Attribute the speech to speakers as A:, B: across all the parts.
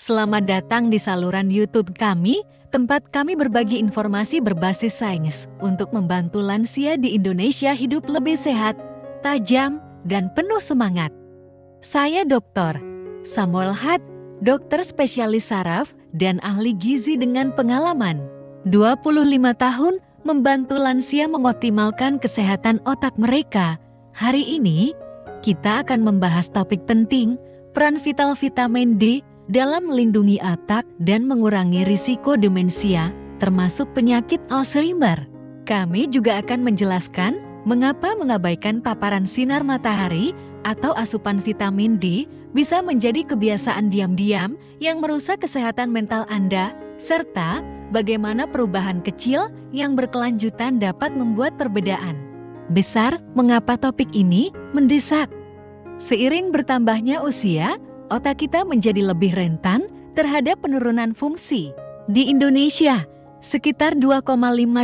A: Selamat datang di saluran YouTube kami, tempat kami berbagi informasi berbasis sains untuk membantu lansia di Indonesia hidup lebih sehat, tajam, dan penuh semangat. Saya Dr. Samuel Hat, dokter spesialis saraf dan ahli gizi dengan pengalaman 25 tahun membantu lansia mengoptimalkan kesehatan otak mereka. Hari ini, kita akan membahas topik penting, peran vital vitamin D dalam melindungi otak dan mengurangi risiko demensia, termasuk penyakit Alzheimer. Kami juga akan menjelaskan mengapa mengabaikan paparan sinar matahari atau asupan vitamin D bisa menjadi kebiasaan diam-diam yang merusak kesehatan mental Anda, serta bagaimana perubahan kecil yang berkelanjutan dapat membuat perbedaan besar. Mengapa topik ini mendesak? Seiring bertambahnya usia, otak kita menjadi lebih rentan terhadap penurunan fungsi. Di Indonesia, sekitar 2,5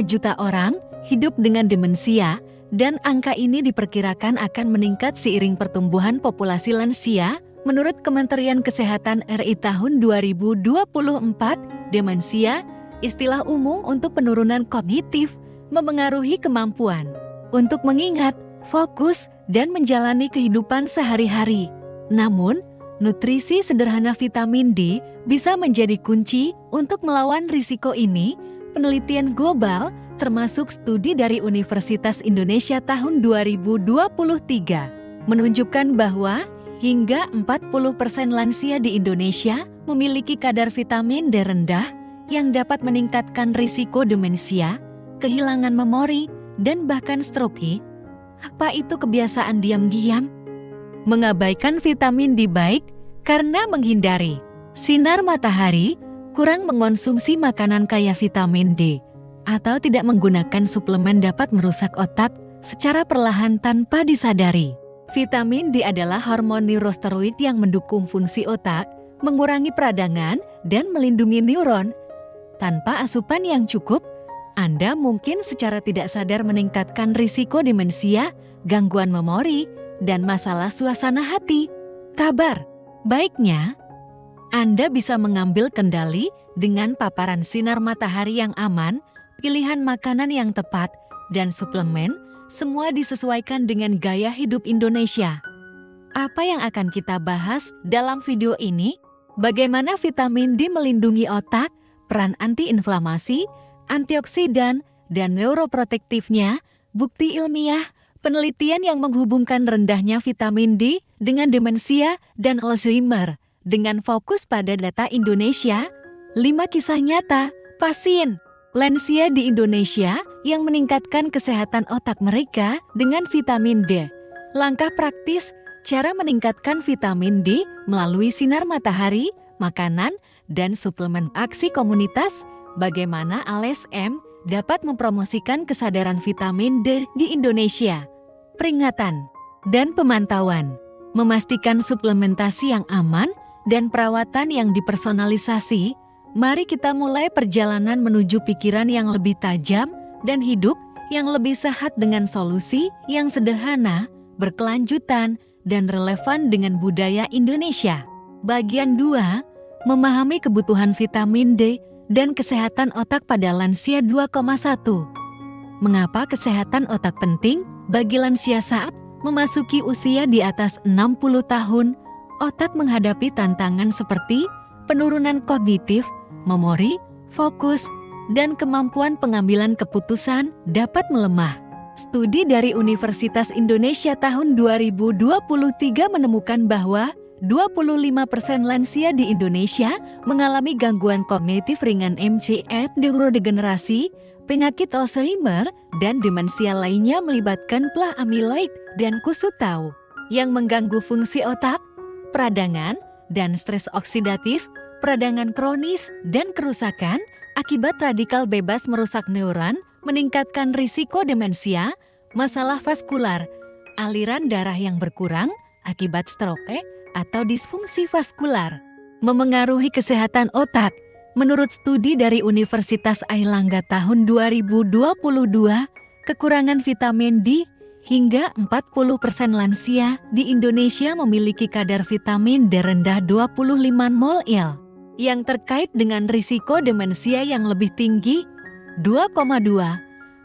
A: juta orang hidup dengan demensia, dan angka ini diperkirakan akan meningkat seiring pertumbuhan populasi lansia. Menurut Kementerian Kesehatan RI tahun 2024, demensia, istilah umum untuk penurunan kognitif, memengaruhi kemampuan untuk mengingat, fokus, dan menjalani kehidupan sehari-hari. Namun, nutrisi sederhana vitamin D bisa menjadi kunci untuk melawan risiko ini. Penelitian global, termasuk studi dari Universitas Indonesia tahun 2023, menunjukkan bahwa hingga 40% lansia di Indonesia memiliki kadar vitamin D rendah yang dapat meningkatkan risiko demensia, kehilangan memori, dan bahkan stroke. Apa itu kebiasaan diam-diam? Mengabaikan vitamin D baik karena menghindari sinar matahari, kurang mengonsumsi makanan kaya vitamin D, atau tidak menggunakan suplemen dapat merusak otak secara perlahan tanpa disadari. Vitamin D adalah hormon neurosteroid yang mendukung fungsi otak, mengurangi peradangan, dan melindungi neuron. Tanpa asupan yang cukup, Anda mungkin secara tidak sadar meningkatkan risiko demensia, gangguan memori, dan masalah suasana hati. Kabar baiknya, Anda bisa mengambil kendali dengan paparan sinar matahari yang aman, pilihan makanan yang tepat, dan suplemen, semua disesuaikan dengan gaya hidup Indonesia. Apa yang akan kita bahas dalam video ini? Bagaimana vitamin D melindungi otak, peran antiinflamasi, antioksidan, dan neuroprotektifnya, bukti ilmiah, penelitian yang menghubungkan rendahnya vitamin D dengan demensia dan Alzheimer, dengan fokus pada data Indonesia. 5 kisah nyata pasien lansia di Indonesia yang meningkatkan kesehatan otak mereka dengan vitamin D. Langkah praktis, cara meningkatkan vitamin D melalui sinar matahari, makanan, dan suplemen. Aksi komunitas, bagaimana LSM dapat mempromosikan kesadaran vitamin D di Indonesia. Peringatan dan pemantauan, memastikan suplementasi yang aman dan perawatan yang dipersonalisasi. Mari kita mulai perjalanan menuju pikiran yang lebih tajam dan hidup yang lebih sehat dengan solusi yang sederhana, berkelanjutan, dan relevan dengan budaya Indonesia. Bagian 2, memahami kebutuhan vitamin D dan kesehatan otak pada lansia 2,1. Mengapa kesehatan otak penting bagi lansia saat memasuki usia di atas 60 tahun? Otak menghadapi tantangan seperti penurunan kognitif, memori, fokus, dan kemampuan pengambilan keputusan dapat melemah. Studi dari Universitas Indonesia tahun 2023 menemukan bahwa 25% lansia di Indonesia mengalami gangguan kognitif ringan MCF, neurodegenerasi, penyakit Alzheimer, dan demensia lainnya melibatkan plah amiloid dan kusut tau yang mengganggu fungsi otak, peradangan, dan stres oksidatif, peradangan kronis, dan kerusakan akibat radikal bebas merusak neuron, meningkatkan risiko demensia, masalah vaskular, aliran darah yang berkurang akibat stroke atau disfungsi vaskular, memengaruhi kesehatan otak. Menurut studi dari Universitas Airlangga tahun 2022, kekurangan vitamin D hingga 40% lansia di Indonesia memiliki kadar vitamin D rendah 25 mol/il. yang terkait dengan risiko demensia yang lebih tinggi. 2,2.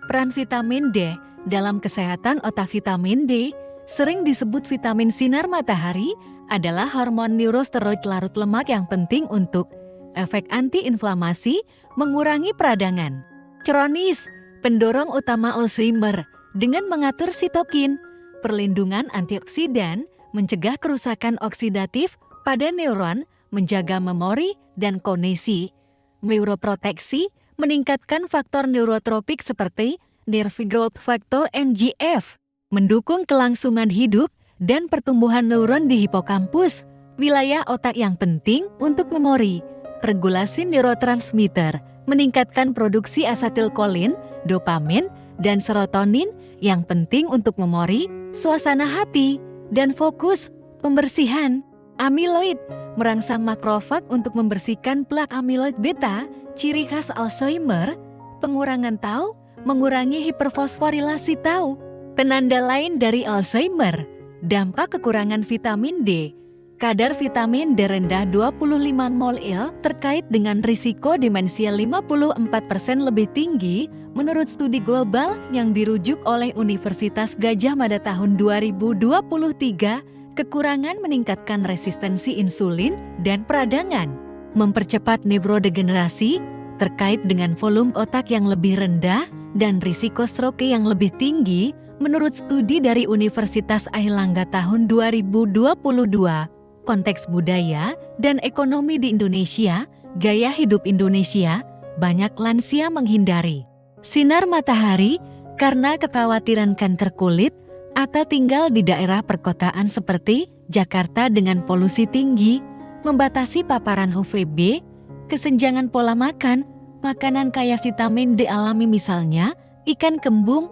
A: Peran vitamin D dalam kesehatan otak. Vitamin D, sering disebut vitamin sinar matahari, adalah hormon neurosteroid larut lemak yang penting untuk efek anti-inflamasi, mengurangi peradangan kronis, pendorong utama Alzheimer, dengan mengatur sitokin, perlindungan antioksidan, mencegah kerusakan oksidatif pada neuron, menjaga memori dan kognisi, neuroproteksi, meningkatkan faktor neurotropik seperti nerve growth factor NGF, mendukung kelangsungan hidup dan pertumbuhan neuron di hipokampus, wilayah otak yang penting untuk memori, regulasi neurotransmitter, meningkatkan produksi asetilkolin, dopamin, dan serotonin yang penting untuk memori, suasana hati, dan fokus. Pembersihan amiloid, merangsang makrofag untuk membersihkan plak amiloid beta, ciri khas Alzheimer, pengurangan tau, mengurangi hiperfosforilasi tau. Penanda lain dari Alzheimer, dampak kekurangan vitamin D. Kadar vitamin D rendah 25 mol/il terkait dengan risiko demensia 54% lebih tinggi menurut studi global yang dirujuk oleh Universitas Gadjah Mada tahun 2023. Kekurangan meningkatkan resistensi insulin dan peradangan, mempercepat neurodegenerasi terkait dengan volume otak yang lebih rendah dan risiko stroke yang lebih tinggi menurut studi dari Universitas Airlangga tahun 2022. Konteks budaya dan ekonomi di Indonesia, gaya hidup Indonesia, banyak lansia menghindari sinar matahari karena kekhawatiran kanker kulit atau tinggal di daerah perkotaan seperti Jakarta dengan polusi tinggi, membatasi paparan UVB, kesenjangan pola makan, makanan kaya vitamin D alami misalnya ikan kembung,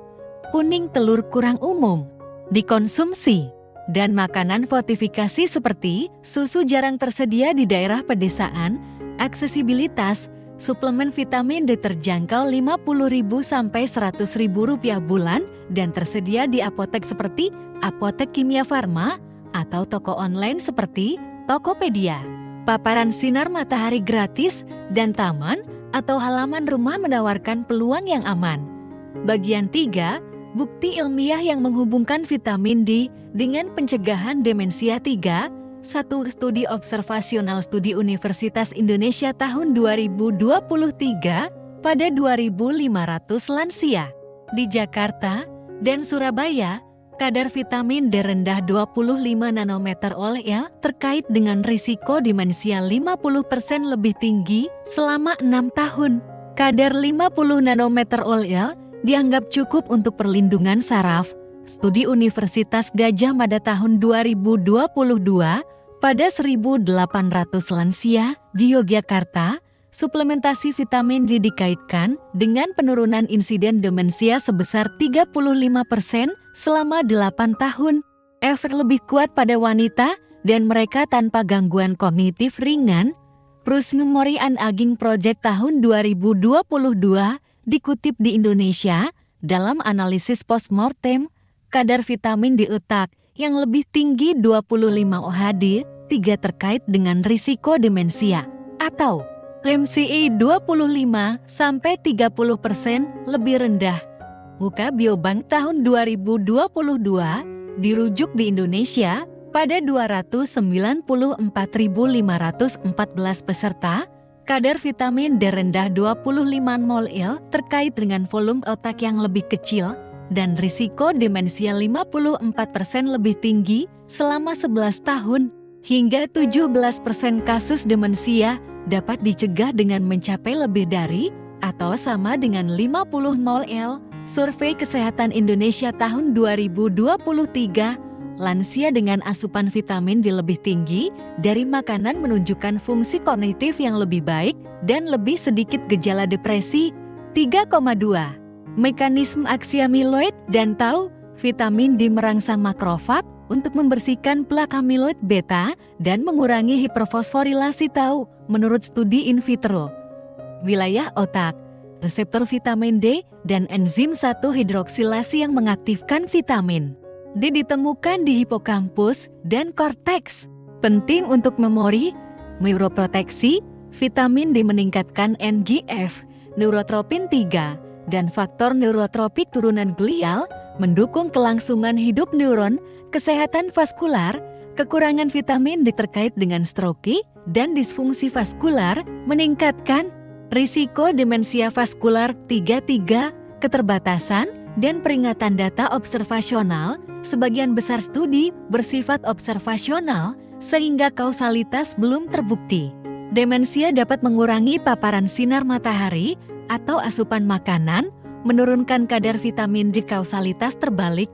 A: kuning telur kurang umum dikonsumsi. Dan makanan fortifikasi seperti susu jarang tersedia di daerah pedesaan, aksesibilitas, suplemen vitamin D terjangkau Rp50.000 sampai Rp100.000 bulan dan tersedia di apotek seperti Apotek Kimia Farma atau toko online seperti Tokopedia. Paparan sinar matahari gratis dan taman atau halaman rumah menawarkan peluang yang aman. Bagian 3, bukti ilmiah yang menghubungkan vitamin D dengan pencegahan demensia. 3. Satu studi observasional studi Universitas Indonesia tahun 2023 pada 2.500 lansia. Di Jakarta dan Surabaya, kadar vitamin D rendah 25 nanometer oleh terkait dengan risiko demensia 50% lebih tinggi selama 6 tahun. Kadar 50 nanometer oleh dianggap cukup untuk perlindungan saraf. Studi Universitas Gadjah Mada tahun 2022 pada 1.800 lansia di Yogyakarta, suplementasi vitamin D dikaitkan dengan penurunan insiden demensia sebesar 35% selama 8 tahun. Efek lebih kuat pada wanita dan mereka tanpa gangguan kognitif ringan. Prus Memory and Aging Project tahun 2022 dikutip di Indonesia dalam analisis postmortem kadar vitamin di otak yang lebih tinggi 25 OHD 3 terkait dengan risiko demensia atau MCA 25-30% lebih rendah. Muka Biobank tahun 2022 dirujuk di Indonesia pada 294.514 peserta. Kadar vitamin D rendah 25 mol/il terkait dengan volume otak yang lebih kecil dan risiko demensia 54% lebih tinggi selama 11 tahun. Hingga 17% kasus demensia dapat dicegah dengan mencapai lebih dari atau sama dengan 50 mol/il. Survei Kesehatan Indonesia tahun 2023, lansia dengan asupan vitamin D lebih tinggi dari makanan menunjukkan fungsi kognitif yang lebih baik dan lebih sedikit gejala depresi. 3,2. Mekanisme aksi amiloid dan tau. Vitamin D merangsang makrofag untuk membersihkan plak amiloid beta dan mengurangi hiperfosforilasi tau menurut studi in vitro. Wilayah otak, reseptor vitamin D dan enzim 1-hidroksilase yang mengaktifkan vitamin D ditemukan di hipokampus dan korteks. Penting untuk memori, neuroproteksi, Vitamin D meningkatkan NGF, neurotropin 3, dan faktor neurotropik turunan glial, mendukung kelangsungan hidup neuron, kesehatan vaskular. Kekurangan vitamin D terkait dengan stroke dan disfungsi vaskular, meningkatkan risiko demensia vaskular 3, keterbatasan, dan peringatan data observasional. Sebagian besar studi bersifat observasional, sehingga kausalitas belum terbukti. Demensia dapat mengurangi paparan sinar matahari atau asupan makanan, menurunkan kadar vitamin D. Kausalitas terbalik.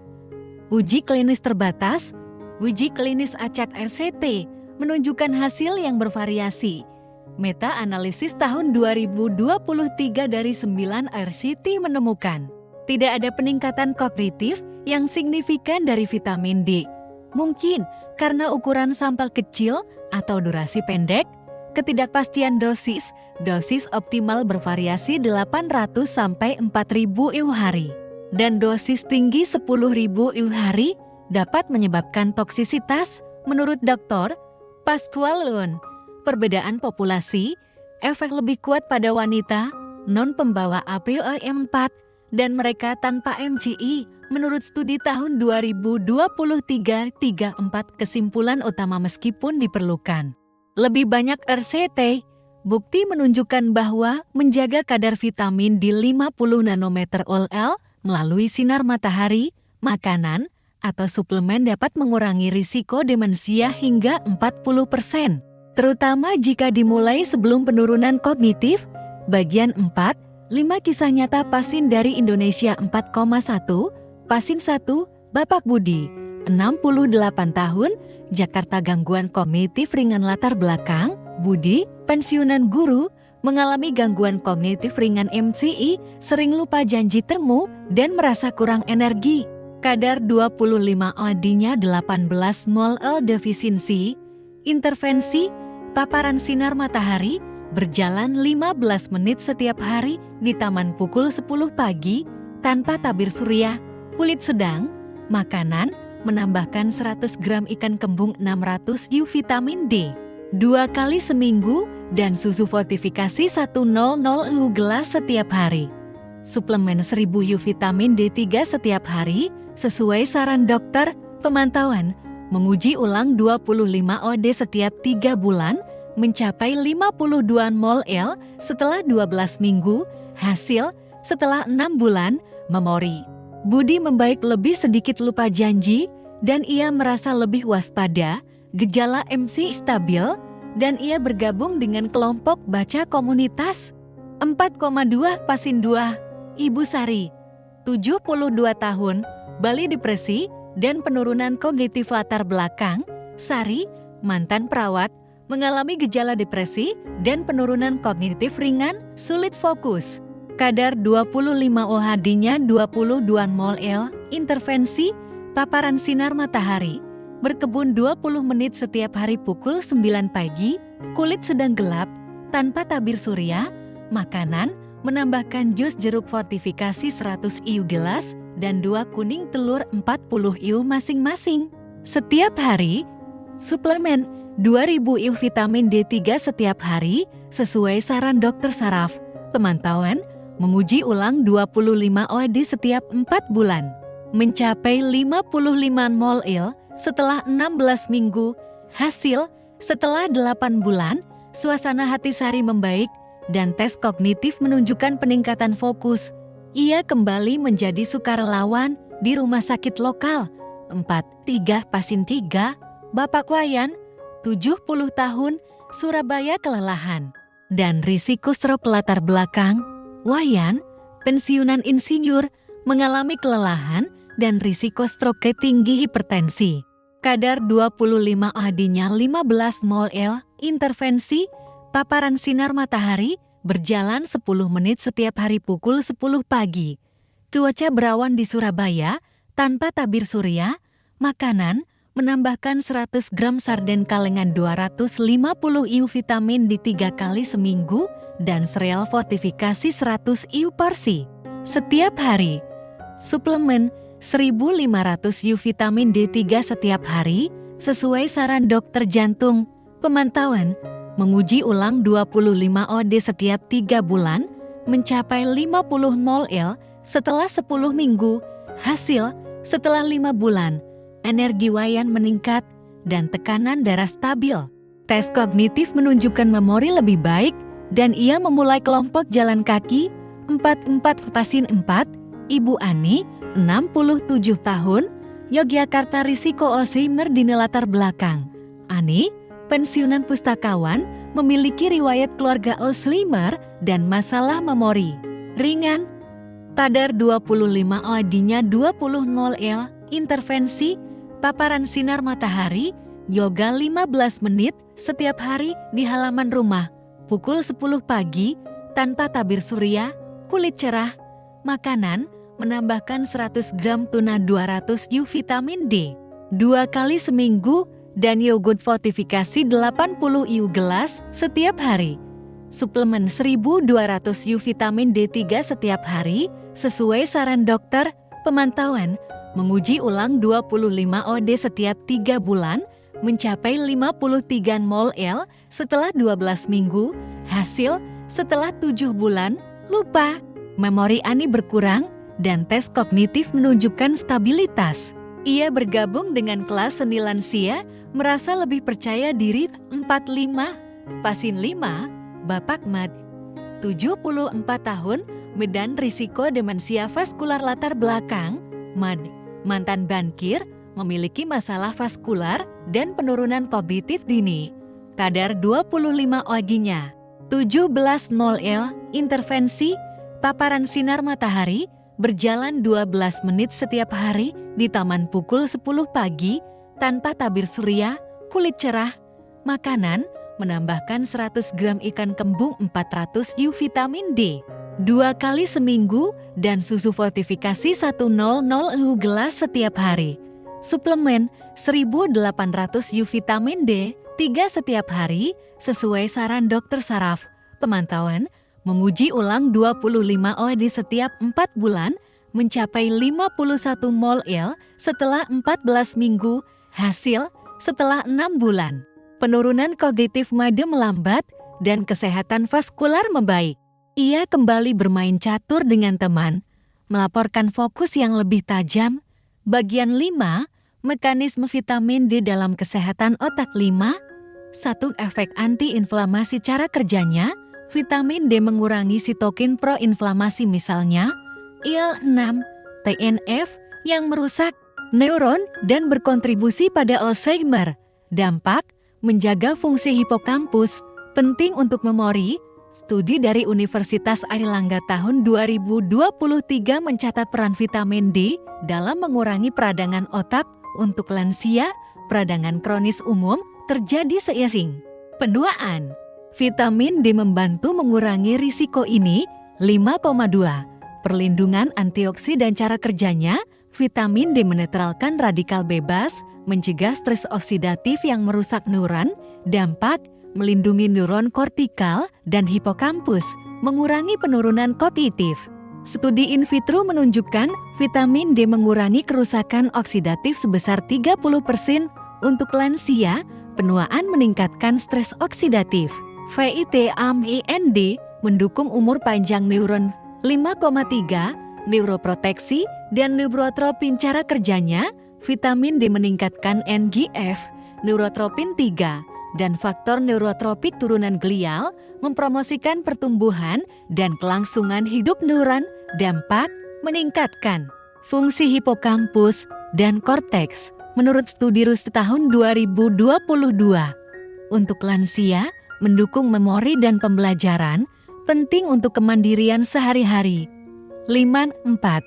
A: Uji klinis terbatas. Uji klinis acak RCT menunjukkan hasil yang bervariasi. Meta-analisis tahun 2023 dari 9 RCT menemukan tidak ada peningkatan kognitif yang signifikan dari vitamin D. Mungkin karena ukuran sampel kecil atau durasi pendek. Ketidakpastian dosis optimal bervariasi 800 sampai 4.000 IU/hari. Dan dosis tinggi 10.000 IU/hari dapat menyebabkan toksisitas. Menurut Dr. Pascual Leon, perbedaan populasi, efek lebih kuat pada wanita, non-pembawa APOE4, dan mereka tanpa MCI. Menurut studi tahun 2023-34, kesimpulan utama meskipun diperlukan lebih banyak RCT, bukti menunjukkan bahwa menjaga kadar vitamin di 50 nanometer OL melalui sinar matahari, makanan, atau suplemen dapat mengurangi risiko demensia hingga 40%, terutama jika dimulai sebelum penurunan kognitif. Bagian 4, 5 kisah nyata pasien dari Indonesia. 4,1, pasien 1, Bapak Budi, 68 tahun, Jakarta. Gangguan kognitif ringan. Latar belakang, Budi, pensiunan guru, mengalami gangguan kognitif ringan MCI, sering lupa janji temu, dan merasa kurang energi. Kadar 25 OD-nya 18 mol L. Defisiensi. Intervensi, paparan sinar matahari, berjalan 15 menit setiap hari di taman pukul 10 pagi, tanpa tabir surya, kulit sedang, makanan, menambahkan 100 gram ikan kembung 600 U vitamin D 2 kali seminggu, dan susu fortifikasi 100 U gelas setiap hari. Suplemen 1000 U vitamin D3 setiap hari, sesuai saran dokter. Pemantauan, menguji ulang 25 OD setiap 3 bulan, mencapai 52 mol L setelah 12 minggu, hasil setelah 6 bulan, memori. Budi membaik, lebih sedikit lupa janji, dan ia merasa lebih waspada, gejala MC stabil, dan ia bergabung dengan kelompok baca komunitas. 4,2 pasien 2, Ibu Sari, 72 tahun, Bali, depresi, dan penurunan kognitif. Latar belakang, Sari, mantan perawat, mengalami gejala depresi dan penurunan kognitif ringan, sulit fokus. Kadar 25 OHD-nya 22 mol L. Intervensi, paparan sinar matahari, berkebun 20 menit setiap hari pukul 9 pagi, kulit sedang gelap, tanpa tabir surya, makanan, menambahkan jus jeruk fortifikasi 100 IU gelas, dan 2 kuning telur 40 IU masing-masing. Setiap hari, suplemen 2000 IU vitamin D3 setiap hari, sesuai saran dokter saraf. Pemantauan, menguji ulang 25 OD setiap 4 bulan. Mencapai 55 mol L setelah 16 minggu. Hasil, setelah 8 bulan, suasana hati Sari membaik, dan tes kognitif menunjukkan peningkatan fokus. Ia kembali menjadi sukarelawan di rumah sakit lokal. 3 pasien 3, Bapak Wayan, 70 tahun, Surabaya, kelelahan dan risiko stroke. Latar belakang, Wayan, pensiunan insinyur, mengalami kelelahan dan risiko stroke tinggi. Hipertensi. Kadar 25 OHD-nya 15 mol L. Intervensi, paparan sinar matahari, berjalan 10 menit setiap hari pukul 10 pagi. Cuaca berawan di Surabaya, tanpa tabir surya. Makanan, menambahkan 100 gram sarden kalengan 250 IU vitamin D 3 kali seminggu, dan sereal fortifikasi 100 IU porsi setiap hari. Suplemen 1500 IU vitamin D3 setiap hari, sesuai saran dokter jantung. Pemantauan, menguji ulang 25 OD setiap 3 bulan, mencapai 50 mol/L setelah 10 minggu. Hasil, setelah 5 bulan, energi Wayan meningkat dan tekanan darah stabil. Tes kognitif menunjukkan memori lebih baik dan ia memulai kelompok jalan kaki. 44 Pasien 4, Ibu Ani, 67 tahun, Yogyakarta. Risiko Alzheimer dini latar belakang. Ani, pensiunan pustakawan, memiliki riwayat keluarga Alzheimer dan masalah memori. Ringan, kadar 25 OD-nya 20 mol/L, intervensi, paparan sinar matahari, yoga 15 menit setiap hari di halaman rumah, pukul 10 pagi, tanpa tabir surya, kulit cerah, makanan, menambahkan 100 gram tuna 200 U vitamin D, 2 kali seminggu, dan yogurt fortifikasi 80 U gelas setiap hari. Suplemen 1200 U vitamin D3 setiap hari, sesuai saran dokter. Pemantauan, menguji ulang 25 OD setiap 3 bulan, mencapai 53 mol/L setelah 12 minggu. Hasil, setelah 7 bulan, lupa. Memori Ani berkurang dan tes kognitif menunjukkan stabilitas. Ia bergabung dengan kelas seni lansia, merasa lebih percaya diri. 45 Pasien 5, Bapak Mad, 74 tahun, Medan. Risiko demensia vaskular latar belakang. Mad, mantan bankir, memiliki masalah vaskular dan penurunan kognitif dini. Kadar 25 OD-nya 17 mol/L, intervensi, paparan sinar matahari, berjalan 12 menit setiap hari di taman pukul 10 pagi, tanpa tabir surya, kulit cerah, makanan, menambahkan 100 gram ikan kembung 400 U vitamin D, 2 kali seminggu, dan susu fortifikasi 100 U gelas setiap hari. Suplemen 1800 U vitamin D, 3 setiap hari, sesuai saran dokter saraf. Pemantauan, menguji ulang 25 OD setiap 4 bulan, mencapai 51 mol/L setelah 14 minggu. Hasil, setelah 6 bulan, penurunan kognitif Made melambat dan kesehatan vaskular membaik. Ia kembali bermain catur dengan teman, melaporkan fokus yang lebih tajam. Bagian 5, mekanisme vitamin D dalam kesehatan otak. 1. Efek anti-inflamasi. Cara kerjanya, vitamin D mengurangi sitokin pro-inflamasi, misalnya IL-6, TNF, yang merusak neuron dan berkontribusi pada Alzheimer. Dampak, menjaga fungsi hipokampus, penting untuk memori. Studi dari Universitas Airlangga tahun 2023 mencatat peran vitamin D dalam mengurangi peradangan otak. Untuk lansia, peradangan kronis umum terjadi seiring penuaan. Vitamin D membantu mengurangi risiko ini. 5,2. Perlindungan antioksidan. Cara kerjanya, vitamin D menetralkan radikal bebas, mencegah stres oksidatif yang merusak neuron. Dampak, melindungi neuron kortikal dan hipokampus, mengurangi penurunan kognitif. Studi in vitro menunjukkan vitamin D mengurangi kerusakan oksidatif sebesar 30%. Untuk lansia, penuaan meningkatkan stres oksidatif. Vitamin D mendukung umur panjang neuron. 5,3. Neuroproteksi dan neurotropin. Cara kerjanya, vitamin D meningkatkan NGF, neurotropin 3, dan faktor neurotropik turunan glial, mempromosikan pertumbuhan dan kelangsungan hidup neuron. Dampak, meningkatkan fungsi hipokampus dan korteks. Menurut studi RUS tahun 2022, untuk lansia, mendukung memori dan pembelajaran, penting untuk kemandirian sehari-hari. 5,4.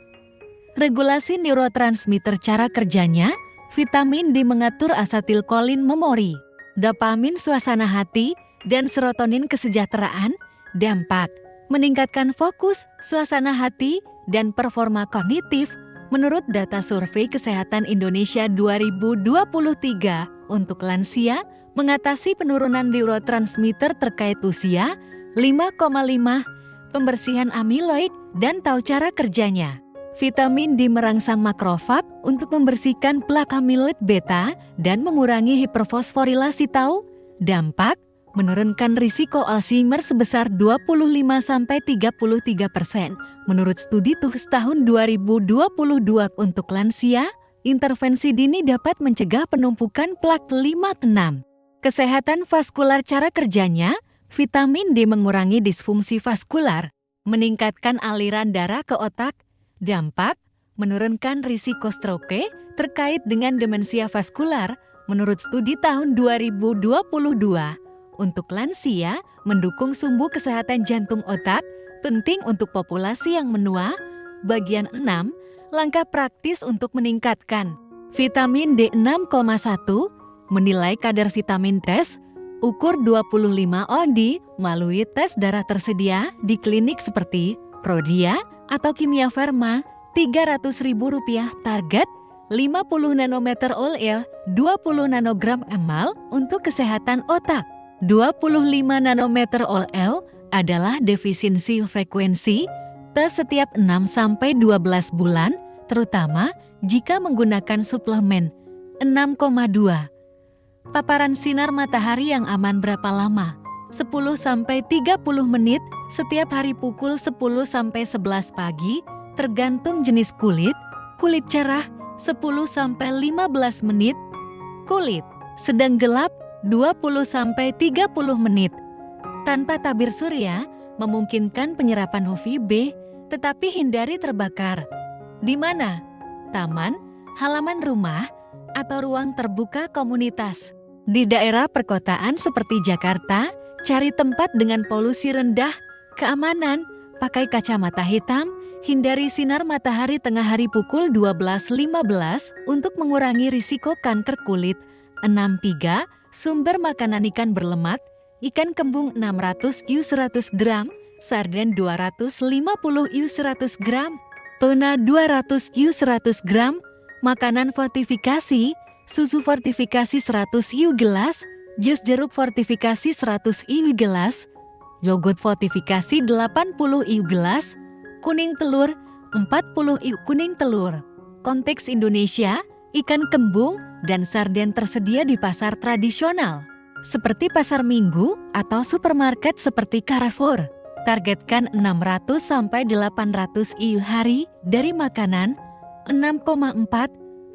A: Regulasi neurotransmitter. Cara kerjanya, vitamin D mengatur asetilkolin memori, dopamin suasana hati, dan serotonin kesejahteraan. Dampak, meningkatkan fokus, suasana hati, dan performa kognitif. Menurut data Survei Kesehatan Indonesia 2023, untuk lansia, mengatasi penurunan neurotransmitter terkait usia. 5,5. Pembersihan amiloid dan tahu cara kerjanya. Vitamin D merangsang makrofag untuk membersihkan plak amiloid beta dan mengurangi hiperfosforilasi tau. Dampak, menurunkan risiko Alzheimer sebesar 25-33%. Menurut studi TUHS tahun 2022 untuk lansia, intervensi dini dapat mencegah penumpukan plak 5-6. Kesehatan vaskular cara kerjanya, vitamin D mengurangi disfungsi vaskular, meningkatkan aliran darah ke otak, dampak, menurunkan risiko stroke terkait dengan demensia vaskular, menurut studi tahun 2022. Untuk lansia, mendukung sumbu kesehatan jantung otak, penting untuk populasi yang menua. Bagian 6, langkah praktis untuk meningkatkan vitamin D 6,1, menilai kadar vitamin tes, ukur 25 OD melalui tes darah tersedia di klinik seperti Prodia atau Kimia Farma, Rp300.000 target, 50 nanometer OL, 20 nanogram ml untuk kesehatan otak. 25 nanometer OL adalah defisiensi frekuensi tes setiap 6-12 bulan, terutama jika menggunakan suplemen. 6,2. Paparan sinar matahari yang aman berapa lama? 10-30 menit setiap hari pukul 10-11 pagi, tergantung jenis kulit. Kulit cerah 10-15 menit, kulit sedang gelap 20-30 menit. Tanpa tabir surya, memungkinkan penyerapan UVB, tetapi hindari terbakar. Di mana? Taman, halaman rumah, atau ruang terbuka komunitas. Di daerah perkotaan seperti Jakarta, cari tempat dengan polusi rendah, keamanan, pakai kacamata hitam, hindari sinar matahari tengah hari pukul 12.15 untuk mengurangi risiko kanker kulit. 63. Sumber makanan ikan berlemak, ikan kembung 600 U100 gram, sarden 250 U100 gram, tuna 200 U100 gram, makanan fortifikasi, susu fortifikasi 100 U gelas, jus jeruk fortifikasi 100 U gelas, yogurt fortifikasi 80 U gelas, kuning telur 40 U kuning telur. Konteks Indonesia, ikan kembung dan sarden tersedia di pasar tradisional, seperti pasar minggu atau supermarket seperti Carrefour. Targetkan 600-800 IU hari dari makanan. 6,4.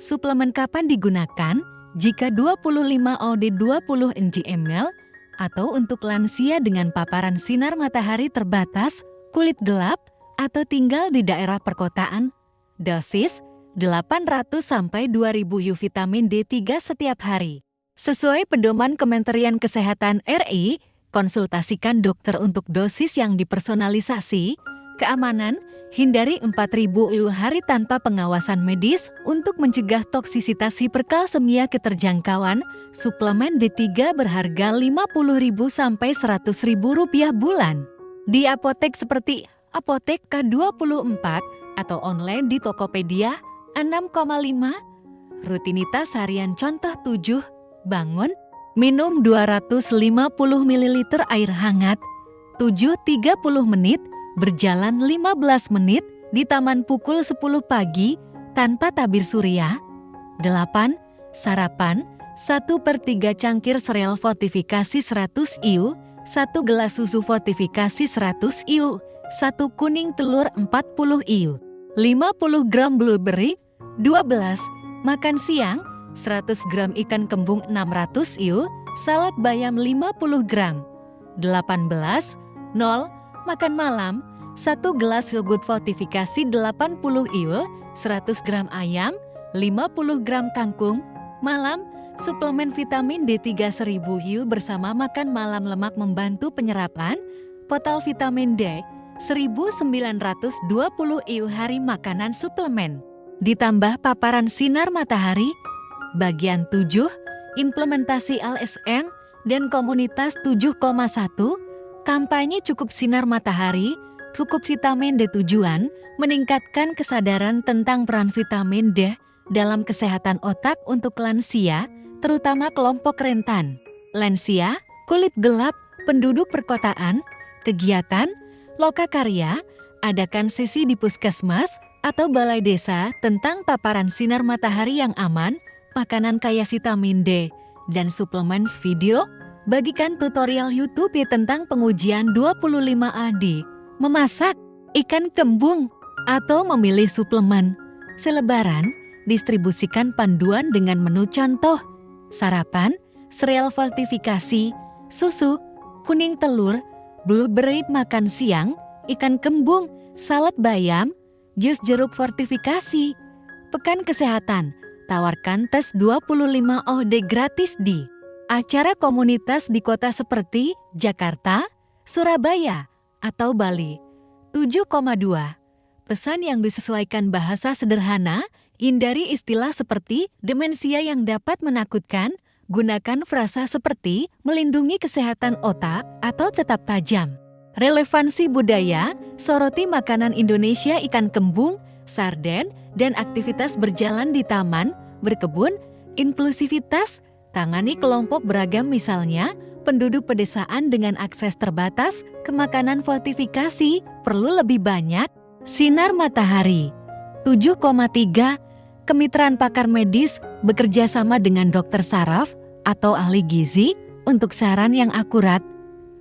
A: Suplemen kapan digunakan? Jika 25 OD 20 mg/ml atau untuk lansia dengan paparan sinar matahari terbatas, kulit gelap, atau tinggal di daerah perkotaan. Dosis 800-2000 U vitamin D3 setiap hari. Sesuai pedoman Kementerian Kesehatan RI, konsultasikan dokter untuk dosis yang dipersonalisasi. Keamanan, hindari 4000 IU hari tanpa pengawasan medis untuk mencegah toksisitas hiperkalsemia keterjangkauan. Suplemen D3 berharga Rp50.000-Rp100.000 bulan. Di apotek seperti Apotek K24 atau online di Tokopedia. 6,5. Rutinitas harian contoh 7. Bangun, minum 250 ml air hangat. 7.30 menit, berjalan 15 menit di taman pukul 10 pagi tanpa tabir surya. 8. Sarapan, 1/3 cangkir sereal fortifikasi 100 IU, 1 gelas susu fortifikasi 100 IU, 1 kuning telur 40 IU, 50 gram blueberry. 12. Makan siang, 100 gram ikan kembung 600 IU, salad bayam 50 gram. 18. 0. Makan malam, 1 gelas yogurt fortifikasi 80 IU, 100 gram ayam, 50 gram kangkung. Malam, suplemen vitamin D3 1000 IU bersama makan malam lemak membantu penyerapan. Total vitamin D 1920 IU hari makanan suplemen. Ditambah paparan sinar matahari. Bagian 7, implementasi LSM dan komunitas 7,1, kampanye cukup sinar matahari, cukup vitamin D. Tujuan meningkatkan kesadaran tentang peran vitamin D dalam kesehatan otak untuk lansia, terutama kelompok rentan. Lansia, kulit gelap, penduduk perkotaan, kegiatan, lokakarya, adakan sesi di puskesmas atau balai desa tentang paparan sinar matahari yang aman, makanan kaya vitamin D, dan suplemen video, Bagikan tutorial YouTube tentang pengujian 25 AD, memasak ikan kembung, atau memilih suplemen. Selebaran, distribusikan panduan dengan menu contoh, sarapan, sereal fortifikasi, susu, kuning telur, blueberry makan siang, ikan kembung, salad bayam, jus jeruk fortifikasi. Pekan Kesehatan, tawarkan tes 25 OD gratis di acara komunitas di kota seperti Jakarta, Surabaya, atau Bali. 7,2. Pesan yang disesuaikan bahasa sederhana, hindari istilah seperti demensia yang dapat menakutkan, gunakan frasa seperti melindungi kesehatan otak atau tetap tajam. Relevansi budaya, soroti makanan Indonesia ikan kembung, sarden, dan aktivitas berjalan di taman, berkebun, inklusivitas, tangani kelompok beragam misalnya, penduduk pedesaan dengan akses terbatas ke makanan fortifikasi perlu lebih banyak, sinar matahari. 7,3. Kemitraan pakar medis bekerja sama dengan dokter saraf atau ahli gizi untuk saran yang akurat.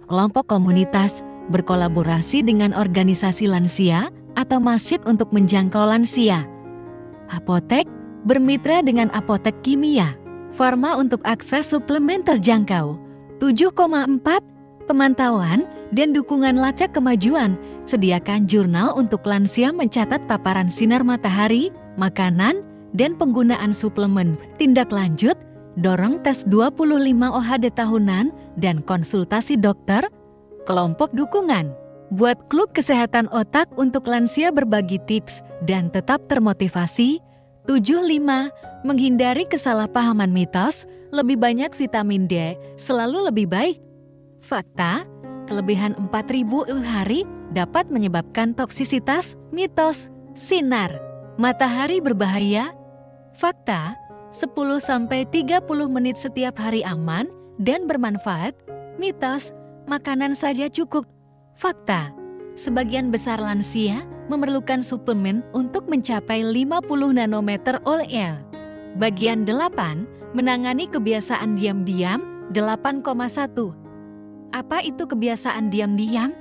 A: Kelompok komunitas berkolaborasi dengan organisasi lansia atau masjid untuk menjangkau lansia. Apotek bermitra dengan apotek kimia. Farma untuk akses suplemen terjangkau. 7,4. Pemantauan dan dukungan lacak kemajuan. Sediakan jurnal untuk lansia mencatat paparan sinar matahari, makanan, dan penggunaan suplemen. Tindak lanjut, dorong tes 25 OHD tahunan dan konsultasi dokter. Kelompok dukungan. Buat klub kesehatan otak untuk lansia berbagi tips dan tetap termotivasi. 7,5. Menghindari kesalahpahaman mitos, lebih banyak vitamin D selalu lebih baik. Fakta, kelebihan 4.000 hari dapat menyebabkan toksisitas. Mitos, sinar matahari berbahaya. Fakta, 10-30 menit setiap hari aman dan bermanfaat. Mitos, makanan saja cukup. Fakta, sebagian besar lansia memerlukan suplemen untuk mencapai 50 nanometer OL. Bagian 8, menangani kebiasaan diam-diam. 8,1. Apa itu kebiasaan diam-diam?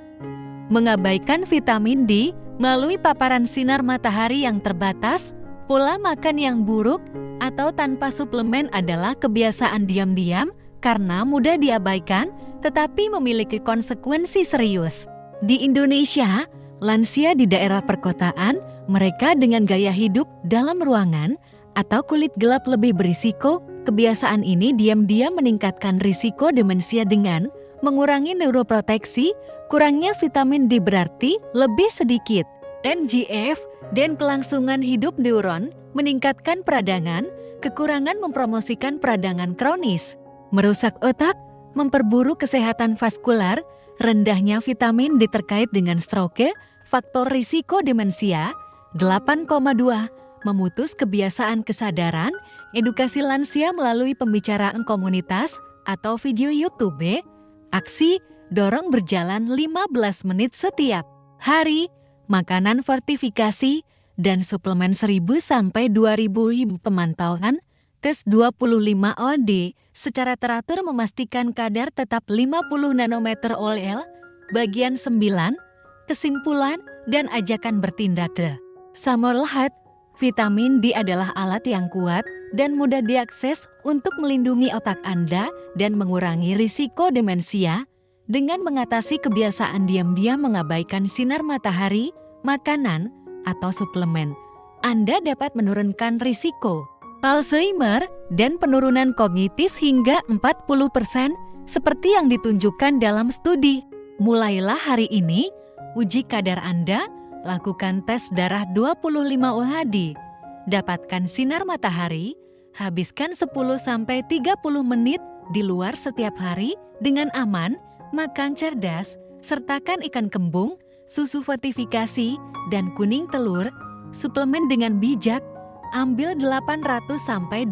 A: Mengabaikan vitamin D melalui paparan sinar matahari yang terbatas, pola makan yang buruk, atau tanpa suplemen adalah kebiasaan diam-diam karena mudah diabaikan tetapi memiliki konsekuensi serius. Di Indonesia, lansia di daerah perkotaan, mereka dengan gaya hidup dalam ruangan atau kulit gelap lebih berisiko. Kebiasaan ini diam-diam meningkatkan risiko demensia dengan mengurangi neuroproteksi, kurangnya vitamin D berarti lebih sedikit NGF, dan kelangsungan hidup neuron, meningkatkan peradangan, kekurangan mempromosikan peradangan kronis, merusak otak, memperburuk kesehatan vaskular, rendahnya vitamin D terkait dengan stroke, faktor risiko demensia. 8,2. Memutus kebiasaan kesadaran, edukasi lansia melalui pembicaraan komunitas atau video YouTube. Aksi, dorong berjalan 15 menit setiap hari, makanan fortifikasi, dan suplemen 1.000 sampai 2.000 pemantauan, tes 25 OD secara teratur memastikan kadar tetap 50 nanometer OL. Bagian 9, kesimpulan dan ajakan bertindak. Samolhat, vitamin D adalah alat yang kuat dan mudah diakses untuk melindungi otak Anda dan mengurangi risiko demensia dengan mengatasi kebiasaan diam-diam mengabaikan sinar matahari, makanan, atau suplemen. Anda dapat menurunkan risiko Alzheimer dan penurunan kognitif hingga 40% seperti yang ditunjukkan dalam studi. Mulailah hari ini, uji kadar Anda, lakukan tes darah 25 OHD. Dapatkan sinar matahari, habiskan 10-30 menit di luar setiap hari dengan aman, makan cerdas, sertakan ikan kembung, susu fortifikasi, dan kuning telur, suplemen dengan bijak, ambil 800-2000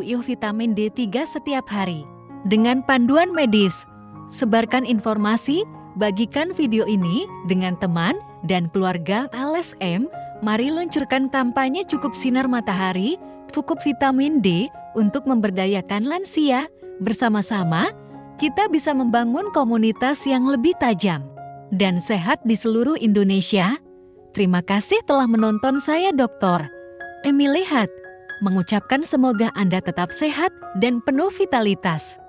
A: IU vitamin D3 setiap hari. Dengan panduan medis, sebarkan informasi, bagikan video ini dengan teman dan keluarga LSM. Mari luncurkan kampanye cukup sinar matahari, cukup vitamin D untuk memberdayakan lansia. Bersama-sama, kita bisa membangun komunitas yang lebih tajam dan sehat di seluruh Indonesia. Terima kasih telah menonton. Saya Dr. Emily Hart mengucapkan semoga Anda tetap sehat dan penuh vitalitas.